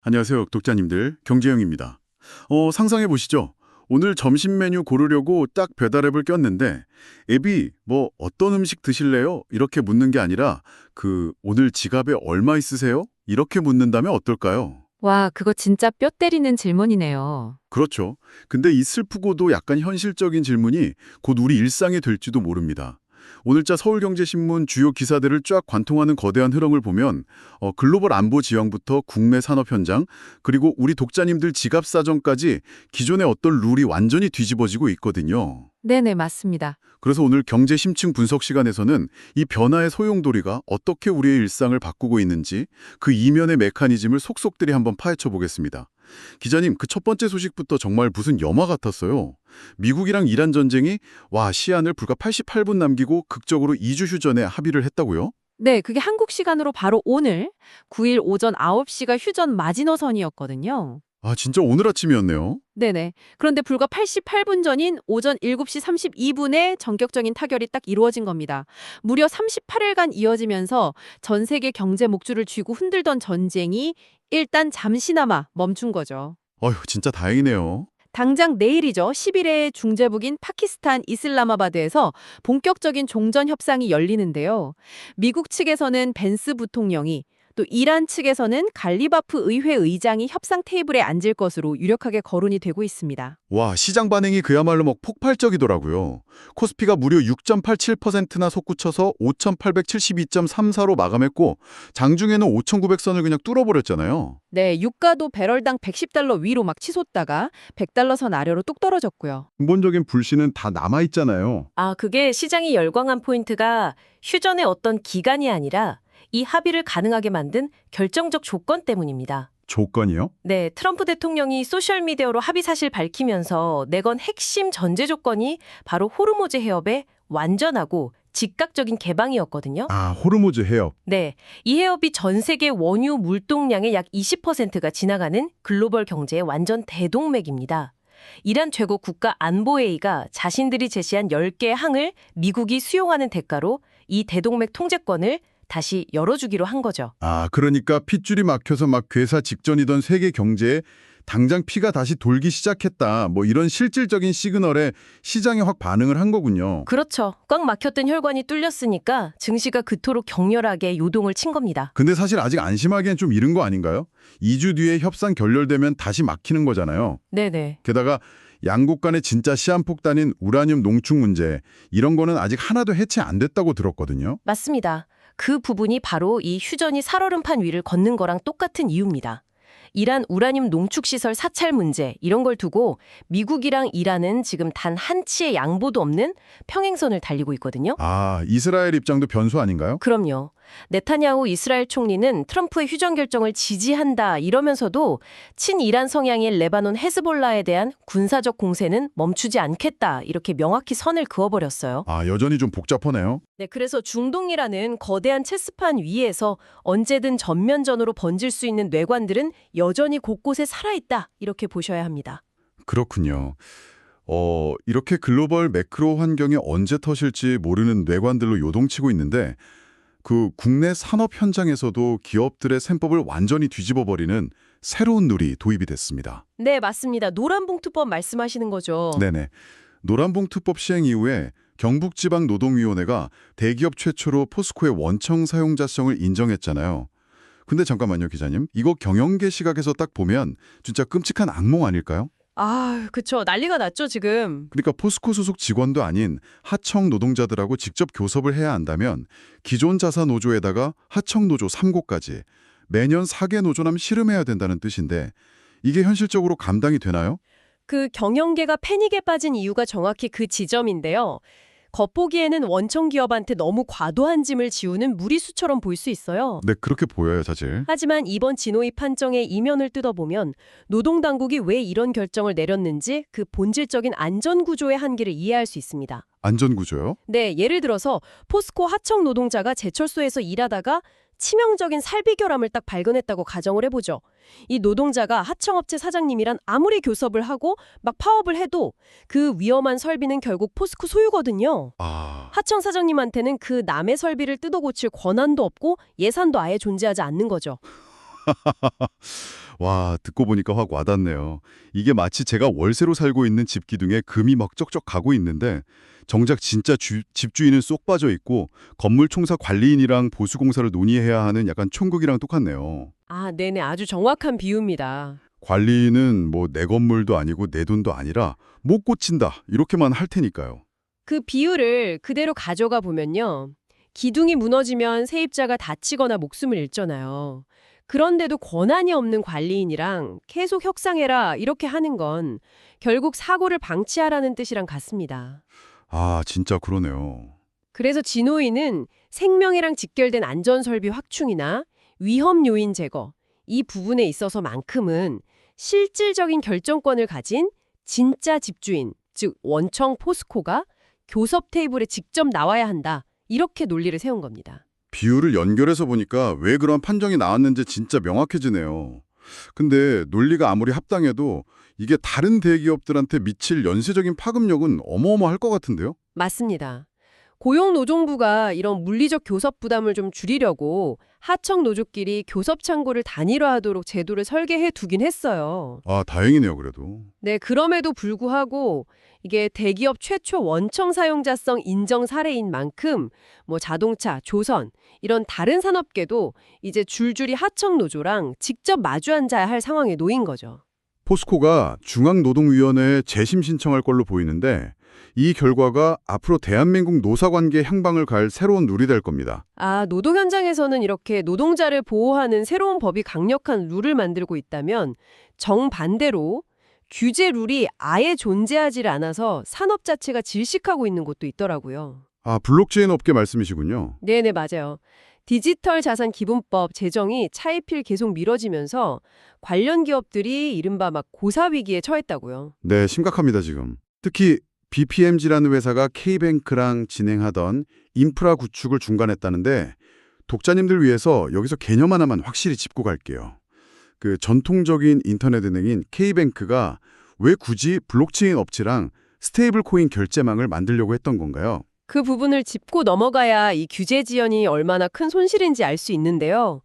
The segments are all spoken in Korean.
안녕하세요, 독자님들. 경제형입니다. 상상해 보시죠. 오늘 점심 메뉴 고르려고 딱 배달 앱을 꼈는데 앱이 뭐 어떤 음식 드실래요? 이렇게 묻는 게 아니라 오늘 지갑에 얼마 있으세요? 이렇게 묻는다면 어떨까요? 와, 그거 진짜 뼈 때리는 질문이네요. 그렇죠. 근데 이 슬프고도 약간 현실적인 질문이 곧 우리 일상이 될지도 모릅니다. 오늘자 서울경제신문 주요 기사들을 쫙 관통하는 거대한 흐름을 보면 글로벌 안보 지형부터 국내 산업 현장, 그리고 우리 독자님들 지갑 사정까지 기존의 어떤 룰이 완전히 뒤집어지고 있거든요. 네네, 맞습니다. 그래서 오늘 경제 심층 분석 시간에서는 이 변화의 소용돌이가 어떻게 우리의 일상을 바꾸고 있는지 그 이면의 메커니즘을 속속들이 한번 파헤쳐 보겠습니다. 기자님, 그 첫 번째 소식부터 정말 무슨 영화 같았어요. 미국이랑 이란 전쟁이 시한을 불과 88분 남기고 극적으로 2주 휴전에 합의를 했다고요? 네, 그게 한국 시간으로 바로 오늘 9일 오전 9시가 휴전 마지노선이었거든요. 아, 진짜 오늘 아침이었네요. 네네. 그런데 불과 88분 전인 오전 7시 32분에 전격적인 타결이 딱 이루어진 겁니다. 무려 38일간 이어지면서 전 세계 경제 목줄을 쥐고 흔들던 전쟁이 일단 잠시나마 멈춘 거죠. 어휴, 진짜 다행이네요. 당장 내일이죠. 10일에 중재부인 파키스탄 이슬라마바드에서 본격적인 종전 협상이 열리는데요. 미국 측에서는 벤스 부통령이 또 이란 측에서는 갈리바프 의회 의장이 협상 테이블에 앉을 것으로 유력하게 거론이 되고 있습니다. 와, 시장 반응이 그야말로 폭발적이더라고요. 코스피가 무려 6.87%나 솟구쳐서 5,872.34로 마감했고 장중에는 5,900선을 그냥 뚫어버렸잖아요. 네, 유가도 배럴당 110달러 위로 막 치솟다가 100달러 선 아래로 뚝 떨어졌고요. 근본적인 불신은 다 남아있잖아요. 그게 시장이 열광한 포인트가 휴전의 어떤 기간이 아니라 이 합의를 가능하게 만든 결정적 조건 때문입니다. 조건이요? 네, 트럼프 대통령이 소셜미디어로 합의 사실 밝히면서 내건 핵심 전제 조건이 바로 호르무즈 해협의 완전하고 즉각적인 개방이었거든요. 아, 호르무즈 해협. 네, 이 해협이 전 세계 원유 물동량의 약 20%가 지나가는 글로벌 경제의 완전 대동맥입니다. 이란 최고 국가안보회의가 자신들이 제시한 10개의 항을 미국이 수용하는 대가로 이 대동맥 통제권을 다시 열어주기로 한 거죠. 아, 그러니까 핏줄이 막혀서 막 괴사 직전이던 세계 경제에 당장 피가 다시 돌기 시작했다. 뭐 이런 실질적인 시그널에 시장이 확 반응을 한 거군요. 그렇죠. 꽉 막혔던 혈관이 뚫렸으니까 증시가 그토록 격렬하게 요동을 친 겁니다. 근데 사실 아직 안심하기엔 좀 이른 거 아닌가요? 2주 뒤에 협상 결렬되면 다시 막히는 거잖아요. 네네. 게다가 양국 간의 진짜 시한폭탄인 우라늄 농축 문제, 이런 거는 아직 하나도 해체 안 됐다고 들었거든요. 맞습니다. 그 부분이 바로 이 휴전이 살얼음판 위를 걷는 거랑 똑같은 이유입니다. 이란 우라늄 농축시설 사찰 문제 이런 걸 두고 미국이랑 이란은 지금 단 한치의 양보도 없는 평행선을 달리고 있거든요. 아, 이스라엘 입장도 변수 아닌가요? 그럼요. 네타냐후 이스라엘 총리는 트럼프의 휴전 결정을 지지한다 이러면서도 친이란 성향의 레바논 헤즈볼라에 대한 군사적 공세는 멈추지 않겠다 이렇게 명확히 선을 그어버렸어요. 아, 여전히 좀 복잡하네요. 네, 그래서 중동이라는 거대한 체스판 위에서 언제든 전면전으로 번질 수 있는 뇌관들은 여전히 곳곳에 살아있다 이렇게 보셔야 합니다. 그렇군요. 이렇게 글로벌 매크로 환경이 언제 터질지 모르는 뇌관들로 요동치고 있는데 국내 산업 현장에서도 기업들의 셈법을 완전히 뒤집어버리는 새로운 룰이 도입이 됐습니다. 네, 맞습니다. 노란봉투법 말씀하시는 거죠. 네네. 노란봉투법 시행 이후에 경북지방노동위원회가 대기업 최초로 포스코의 원청 사용자성을 인정했잖아요. 근데 잠깐만요, 기자님. 이거 경영계 시각에서 딱 보면 진짜 끔찍한 악몽 아닐까요? 그쵸. 난리가 났죠, 지금. 그러니까 포스코 소속 직원도 아닌 하청 노동자들하고 직접 교섭을 해야 한다면 기존 자사 노조에다가 하청 노조 3고까지 매년 4개 노조남 씨름해야 된다는 뜻인데 이게 현실적으로 감당이 되나요? 그 경영계가 패닉에 빠진 이유가 정확히 그 지점인데요. 겉보기에는 원청 기업한테 너무 과도한 짐을 지우는 무리수처럼 보일 수 있어요. 네, 그렇게 보여요, 사실. 하지만 이번 진호위 판정의 이면을 뜯어보면 노동당국이 왜 이런 결정을 내렸는지 그 본질적인 안전구조의 한계를 이해할 수 있습니다. 안전구조요? 네, 예를 들어서 포스코 하청 노동자가 제철소에서 일하다가 치명적인 살비결함을 딱 발견했다고 가정을 해보죠. 이 노동자가 하청업체 사장님이란 아무리 교섭을 하고 막 파업을 해도 그 위험한 설비는 결국 포스코 소유거든요. 아, 하청 사장님한테는 그 남의 설비를 뜯어 고칠 권한도 없고 예산도 아예 존재하지 않는 거죠. 와, 듣고 보니까 확 와닿네요. 이게 마치 제가 월세로 살고 있는 집 기둥에 금이 막 쩍쩍 가고 있는데 정작 진짜 집주인은 쏙 빠져 있고 건물 총사 관리인이랑 보수공사를 논의해야 하는 약간 총국이랑 똑같네요. 아, 네네. 아주 정확한 비유입니다. 관리인은 뭐 내 건물도 아니고 내 돈도 아니라 못 고친다 이렇게만 할 테니까요. 그 비유를 그대로 가져가 보면요. 기둥이 무너지면 세입자가 다치거나 목숨을 잃잖아요. 그런데도 권한이 없는 관리인이랑 계속 협상해라 이렇게 하는 건 결국 사고를 방치하라는 뜻이랑 같습니다. 아, 진짜 그러네요. 그래서 진호인은 생명이랑 직결된 안전설비 확충이나 위험 요인 제거, 이 부분에 있어서만큼은 실질적인 결정권을 가진 진짜 집주인, 즉 원청 포스코가 교섭 테이블에 직접 나와야 한다. 이렇게 논리를 세운 겁니다. 비율을 연결해서 보니까 왜 그런 판정이 나왔는지 진짜 명확해지네요. 근데 논리가 아무리 합당해도 이게 다른 대기업들한테 미칠 연쇄적인 파급력은 어마어마할 것 같은데요? 맞습니다. 고용노동부가 이런 물리적 교섭 부담을 좀 줄이려고 하청 노조끼리 교섭 창구를 단일화하도록 제도를 설계해 두긴 했어요. 아, 다행이네요, 그래도. 네, 그럼에도 불구하고 이게 대기업 최초 원청 사용자성 인정 사례인 만큼 뭐 자동차, 조선 이런 다른 산업계도 이제 줄줄이 하청 노조랑 직접 마주 앉아야 할 상황에 놓인 거죠. 포스코가 중앙노동위원회에 재심 신청할 걸로 보이는데 이 결과가 앞으로 대한민국 노사관계 향방을 갈 새로운 룰이 될 겁니다. 아, 노동 현장에서는 이렇게 노동자를 보호하는 새로운 법이 강력한 룰을 만들고 있다면 정반대로 규제 룰이 아예 존재하지 않아서 산업 자체가 질식하고 있는 곳도 있더라고요. 아, 블록체인 업계 말씀이시군요. 네네, 맞아요. 디지털 자산 기본법 제정이 차일피일 계속 미뤄지면서 관련 기업들이 이른바 막 고사 위기에 처했다고요. 네, 심각합니다, 지금. 특히 BPMG라는 회사가 K뱅크랑 진행하던 인프라 구축을 중단했다는데 독자님들 위해서 여기서 개념 하나만 확실히 짚고 갈게요. 그 전통적인 인터넷 은행인 K뱅크가 왜 굳이 블록체인 업체랑 스테이블 코인 결제망을 만들려고 했던 건가요? 그 부분을 짚고 넘어가야 이 규제 지연이 얼마나 큰 손실인지 알 수 있는데요.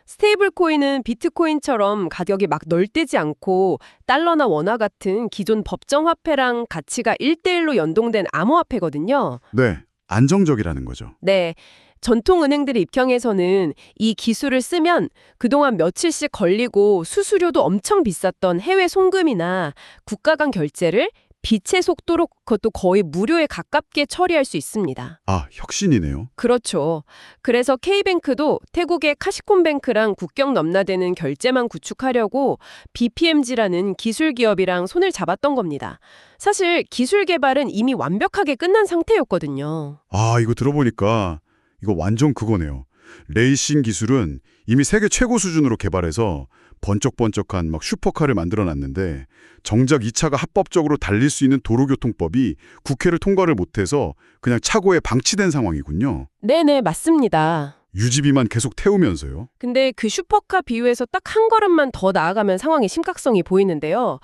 스테이블 코인은 비트코인처럼 가격이 막 널뛰지 않고 달러나 원화 같은 기존 법정 화폐랑 가치가 1대1로 연동된 암호화폐거든요. 네, 안정적이라는 거죠. 네. 전통 은행들의 입장에서는 이 기술을 쓰면 그동안 며칠씩 걸리고 수수료도 엄청 비쌌던 해외 송금이나 국가 간 결제를 빛의 속도로 그것도 거의 무료에 가깝게 처리할 수 있습니다. 아, 혁신이네요. 그렇죠. 그래서 K뱅크도 태국의 카시콤뱅크랑 국경 넘나드는 결제망 구축하려고 BPMG라는 기술 기업이랑 손을 잡았던 겁니다. 사실 기술 개발은 이미 완벽하게 끝난 상태였거든요. 아, 이거 들어보니까 이거 완전 그거네요. 레이싱 기술은 이미 세계 최고 수준으로 개발해서 번쩍번쩍한 막 슈퍼카를 만들어놨는데 정작 이 차가 합법적으로 달릴 수 있는 도로교통법이 국회를 통과를 못해서 그냥 차고에 방치된 상황이군요. 네네, 맞습니다. 유지비만 계속 태우면서요. 근데 그 슈퍼카 비유에서 딱 한 걸음만 더 나아가면 상황의 심각성이 보이는데요.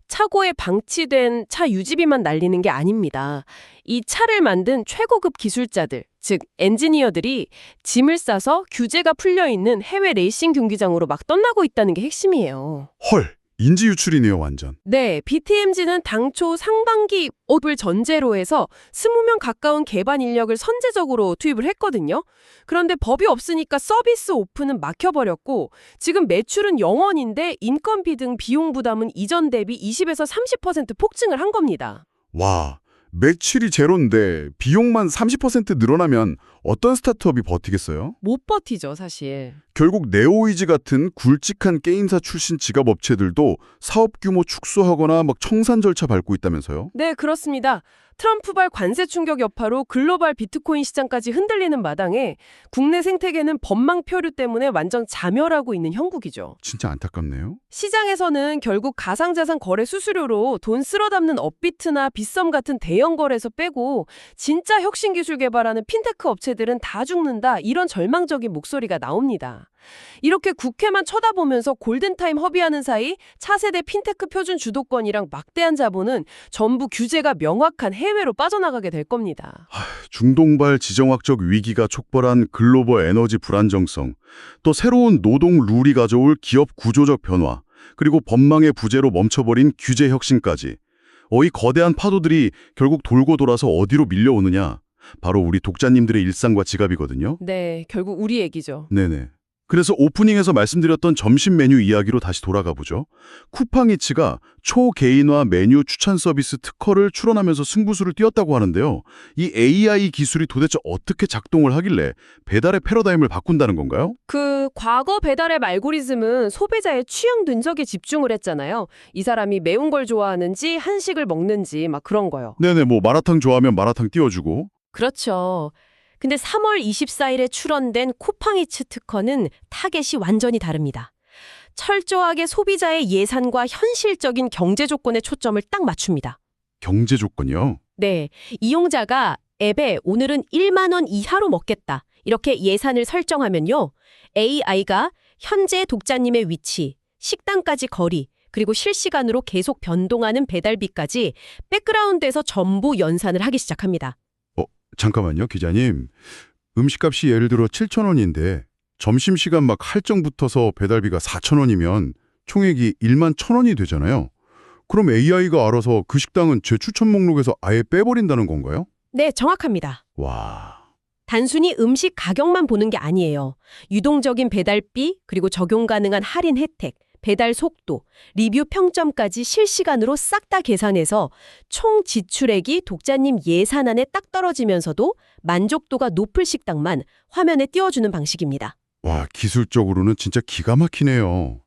차고에 방치된 차 유지비만 날리는 게 아닙니다. 이 차를 만든 최고급 기술자들, 즉 엔지니어들이 짐을 싸서 규제가 풀려있는 해외 레이싱 경기장으로 막 떠나고 있다는 게 핵심이에요. 헐, 인지 유출이네요, 완전. 네, BTMG는 당초 상반기 업을 전제로 해서 20명 가까운 개발 인력을 선제적으로 투입을 했거든요. 그런데 법이 없으니까 서비스 오픈은 막혀버렸고 지금 매출은 0원인데 인건비 등 비용 부담은 이전 대비 20에서 30% 폭증을 한 겁니다. 와, 매출이 제로인데 비용만 30% 늘어나면 어떤 스타트업이 버티겠어요? 못 버티죠, 사실. 결국 네오이즈 같은 굵직한 게임사 출신 지갑 업체들도 사업 규모 축소하거나 막 청산 절차 밟고 있다면서요? 네, 그렇습니다. 트럼프발 관세 충격 여파로 글로벌 비트코인 시장까지 흔들리는 마당에 국내 생태계는 법망 표류 때문에 완전 자멸하고 있는 형국이죠. 진짜 안타깝네요. 시장에서는 결국 가상자산 거래 수수료로 돈 쓸어 담는 업비트나 빗썸 같은 대형 거래소 빼고 진짜 혁신 기술 개발하는 핀테크 업체들은 다 죽는다, 이런 절망적인 목소리가 나옵니다. 이렇게 국회만 쳐다보면서 골든타임 허비하는 사이 차세대 핀테크 표준 주도권이랑 막대한 자본은 전부 규제가 명확한 해외로 빠져나가게 될 겁니다. 중동발 지정학적 위기가 촉발한 글로벌 에너지 불안정성, 또 새로운 노동 룰이 가져올 기업 구조적 변화, 그리고 법망의 부재로 멈춰버린 규제 혁신까지. 이 거대한 파도들이 결국 돌고 돌아서 어디로 밀려오느냐? 바로 우리 독자님들의 일상과 지갑이거든요. 네, 결국 우리 얘기죠. 네네. 그래서 오프닝에서 말씀드렸던 점심 메뉴 이야기로 다시 돌아가 보죠. 쿠팡이츠가 초개인화 메뉴 추천 서비스 특허를 출원하면서 승부수를 띄웠다고 하는데요. 이 AI 기술이 도대체 어떻게 작동을 하길래 배달의 패러다임을 바꾼다는 건가요? 그 과거 배달앱 알고리즘은 소비자의 취향 분석에 집중을 했잖아요. 이 사람이 매운 걸 좋아하는지 한식을 먹는지 막 그런 거요. 네네, 뭐 마라탕 좋아하면 마라탕 띄워주고. 그렇죠. 근데 3월 24일에 출원된 쿠팡이츠 특허는 타겟이 완전히 다릅니다. 철저하게 소비자의 예산과 현실적인 경제 조건에 초점을 딱 맞춥니다. 경제 조건이요? 네, 이용자가 앱에 오늘은 1만 원 이하로 먹겠다. 이렇게 예산을 설정하면요. AI가 현재 독자님의 위치, 식당까지 거리, 그리고 실시간으로 계속 변동하는 배달비까지 백그라운드에서 전부 연산을 하기 시작합니다. 잠깐만요, 기자님. 음식값이 예를 들어 7,000원인데 점심시간 막 할증 붙어서 배달비가 4,000원이면 총액이 1만 1,000원이 되잖아요. 그럼 AI가 알아서 그 식당은 제 추천 목록에서 아예 빼버린다는 건가요? 네, 정확합니다. 와, 단순히 음식 가격만 보는 게 아니에요. 유동적인 배달비, 그리고 적용 가능한 할인 혜택, 배달 속도, 리뷰 평점까지 실시간으로 싹 다 계산해서 총 지출액이 독자님 예산안에 딱 떨어지면서도 만족도가 높을 식당만 화면에 띄워주는 방식입니다. 와, 기술적으로는 진짜 기가 막히네요.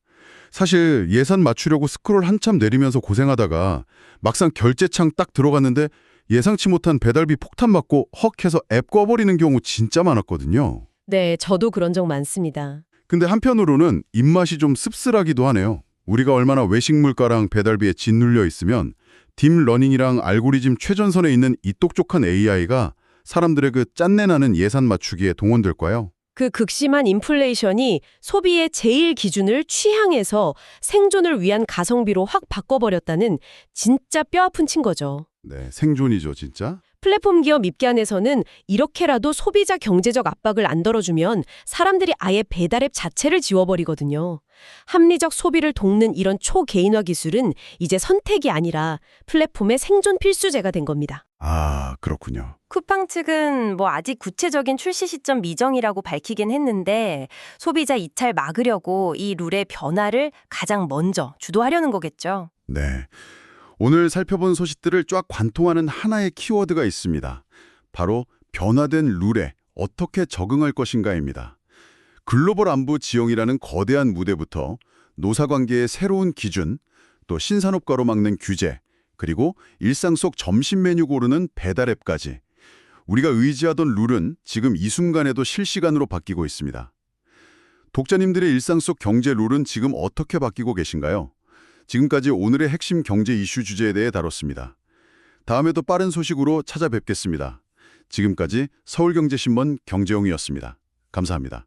사실 예산 맞추려고 스크롤 한참 내리면서 고생하다가 막상 결제창 딱 들어갔는데 예상치 못한 배달비 폭탄 맞고 헉 해서 앱 꺼버리는 경우 진짜 많았거든요. 네, 저도 그런 적 많습니다. 근데 한편으로는 입맛이 좀 씁쓸하기도 하네요. 우리가 얼마나 외식 물가랑 배달비에 짓눌려 있으면 딥러닝이랑 알고리즘 최전선에 있는 이 똑똑한 AI가 사람들의 그 짠내나는 예산 맞추기에 동원될까요? 그 극심한 인플레이션이 소비의 제일 기준을 취향에서 생존을 위한 가성비로 확 바꿔버렸다는 진짜 뼈아픈 친거죠. 네, 생존이죠, 진짜. 플랫폼 기업 입장에서는 이렇게라도 소비자 경제적 압박을 안 덜어주면 사람들이 아예 배달앱 자체를 지워버리거든요. 합리적 소비를 돕는 이런 초개인화 기술은 이제 선택이 아니라 플랫폼의 생존 필수제가 된 겁니다. 아, 그렇군요. 쿠팡 측은 뭐 아직 구체적인 출시 시점 미정이라고 밝히긴 했는데 소비자 이탈 막으려고 이 룰의 변화를 가장 먼저 주도하려는 거겠죠. 네. 오늘 살펴본 소식들을 쫙 관통하는 하나의 키워드가 있습니다. 바로 변화된 룰에 어떻게 적응할 것인가입니다. 글로벌 안보 지형이라는 거대한 무대부터 노사관계의 새로운 기준, 또 신산업 가로막는 규제, 그리고 일상 속 점심 메뉴 고르는 배달앱까지 우리가 의지하던 룰은 지금 이 순간에도 실시간으로 바뀌고 있습니다. 독자님들의 일상 속 경제 룰은 지금 어떻게 바뀌고 계신가요? 지금까지 오늘의 핵심 경제 이슈 주제에 대해 다뤘습니다. 다음에도 빠른 소식으로 찾아뵙겠습니다. 지금까지 서울경제신문 경제용이었습니다. 감사합니다.